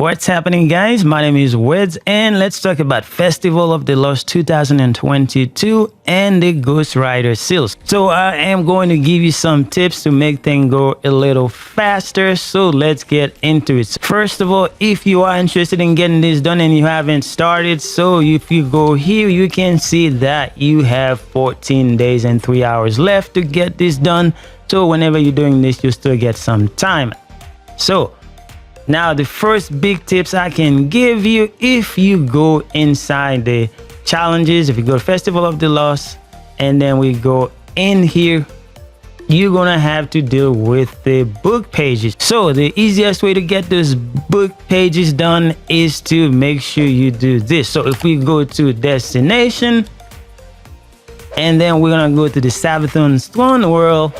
What's happening, guys? My name is Weds, and let's talk about Festival of the Lost 2022 and the Ghost Rider seals. So I am going to give you some tips to make things go a little faster. So let's get into it. First of all, if you are interested in getting this done and you haven't started, so if you go here, you can see that you have 14 days and 3 hours left to get this done. So whenever you're doing this, you still get some time. So now, the first big tips I can give you, if you go inside the challenges, if you go to Festival of the Lost, and then we go in here, you're gonna have to deal with the book pages. So the easiest way to get those book pages done is to make sure you do this. So if we go to destination, and then we're gonna go to the Sabathun's Throne World,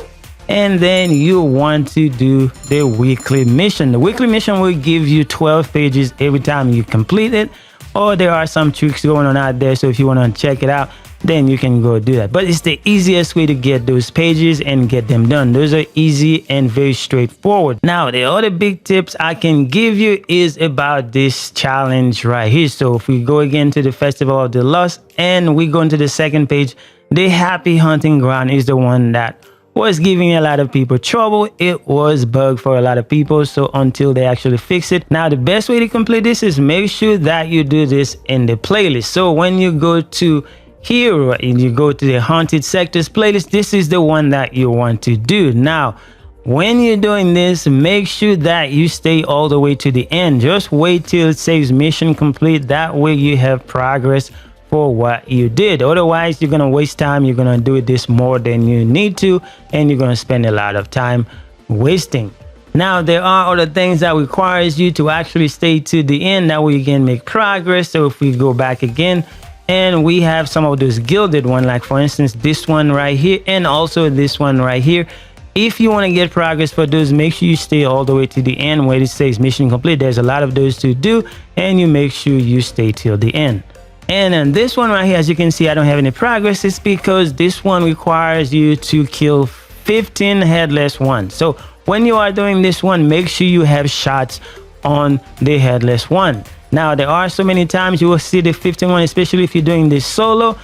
and then you want to do the weekly mission. The weekly mission will give you 12 pages every time you complete it, or there are some tricks going on out there, so if you want to check it out, then you can go do that. But it's the easiest way to get those pages and get them done. Those are easy and very straightforward. Now, the other big tips I can give you is about this challenge right here. So if we go again to the Festival of the Lost and we go into the second page, the Happy Hunting Ground is the one that was giving a lot of people trouble. It was bugged for a lot of people, so until they actually fix it. Now, the best way to complete this is make sure that you do this in the playlist. So when you go to here and you go to the Haunted Sectors playlist, this is the one that you want to do. Now, when you're doing this, make sure that you stay all the way to the end. Just wait till it says mission complete. That way you have progress for what you did. Otherwise, you're gonna waste time. You're gonna do this more than you need to, and you're gonna spend a lot of time wasting. Now, there are other things that requires you to actually stay to the end. That way you can make progress. So if we go back again, and we have some of those gilded one, like for instance this one right here, and also this one right here. If you want to get progress for those, make sure you stay all the way to the end where it says mission complete. There's a lot of those to do, and you make sure you stay till the end. And then this one right here, as you can see, I don't have any progress. It's because this one requires you to kill 15 headless ones. So when you are doing this one, make sure you have shots on the headless one. Now, there are so many times you will see the 15 one, especially if you're doing this solo.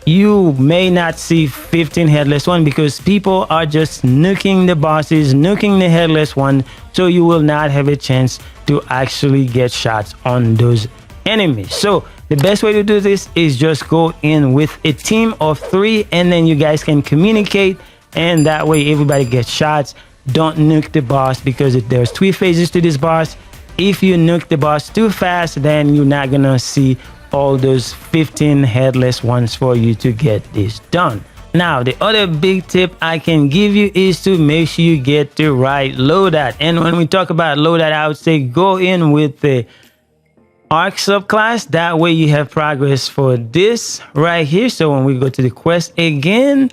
You may not see 15 headless one because people are just nuking the bosses, nuking the headless one. So you will not have a chance to actually get shots on those enemies. So the best way to do this is just go in with a team of 3, and then you guys can communicate, and that way everybody gets shots. Don't nuke the boss, because there's 3 phases to this boss. If you nuke the boss too fast, then you're not gonna see all those 15 headless ones for you to get this done. Now, the other big tip I can give you is to make sure you get the right loadout. And when we talk about loadout, I would say go in with the Arc subclass. That way you have progress for this right here. So when we go to the quest again,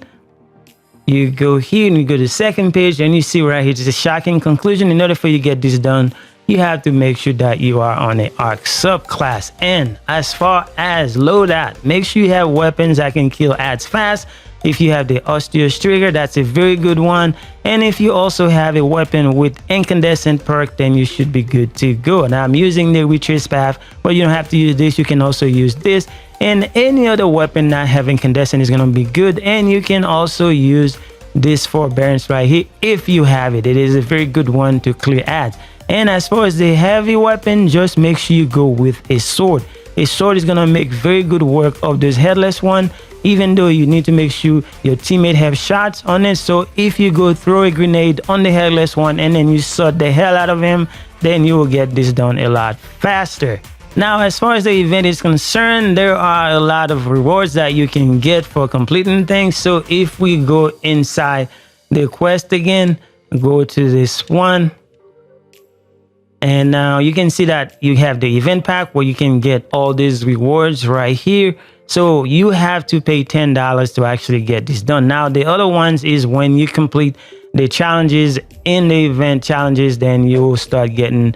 you go here and you go to the second page, and you see right here, it's a shocking conclusion. In order for you to get this done, you have to make sure that you are on an Arc subclass. And as far as loadout, make sure you have weapons that can kill ads fast. If you have the Osteos trigger, that's a very good one. And if you also have a weapon with incandescent perk, then you should be good to go. Now, I'm using the retrace path, but you don't have to use this. You can also use this, and any other weapon not having incandescent is going to be good. And you can also use this forbearance right here if you have it. It is a very good one to clear ads. And as far as the heavy weapon, just make sure you go with a sword. A sword is going to make very good work of this headless one, even though you need to make sure your teammate have shots on it. So if you go throw a grenade on the headless one and then you shot the hell out of him, then you will get this done a lot faster. Now, as far as the event is concerned, there are a lot of rewards that you can get for completing things. So if we go inside the quest again, go to this one, and now you can see that you have the event pack where you can get all these rewards right here. So you have to pay $10 to actually get this done. Now, the other ones is when you complete the challenges in the event challenges, then you'll start getting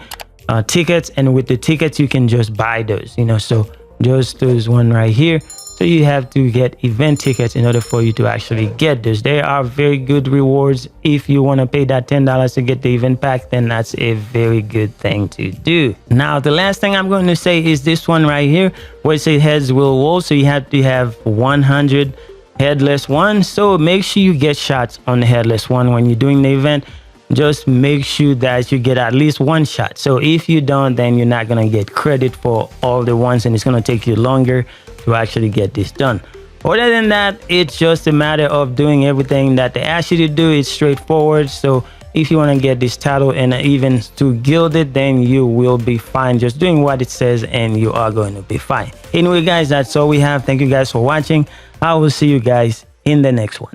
tickets, and with the tickets you can just buy those, you know. So just those one right here, So you have to get event tickets in order for you to actually get this. There are very good rewards. If you want to pay that $10 to get the event pack, then that's a very good thing to do. Now, the last thing I'm going to say is this one right here, where it says heads will roll. So you have to have 100 headless ones. So make sure you get shots on the headless one when you're doing the event. Just make sure that you get at least one shot. So if you don't, then you're not going to get credit for all the ones, and it's going to take you longer to actually get this done. Other than that, it's just a matter of doing everything that they ask you to do. It's straightforward. So if you want to get this title and even to guild it, then you will be fine just doing what it says, and you are going to be fine. Anyway, guys, that's all we have. Thank you guys for watching. I will see you guys in the next one.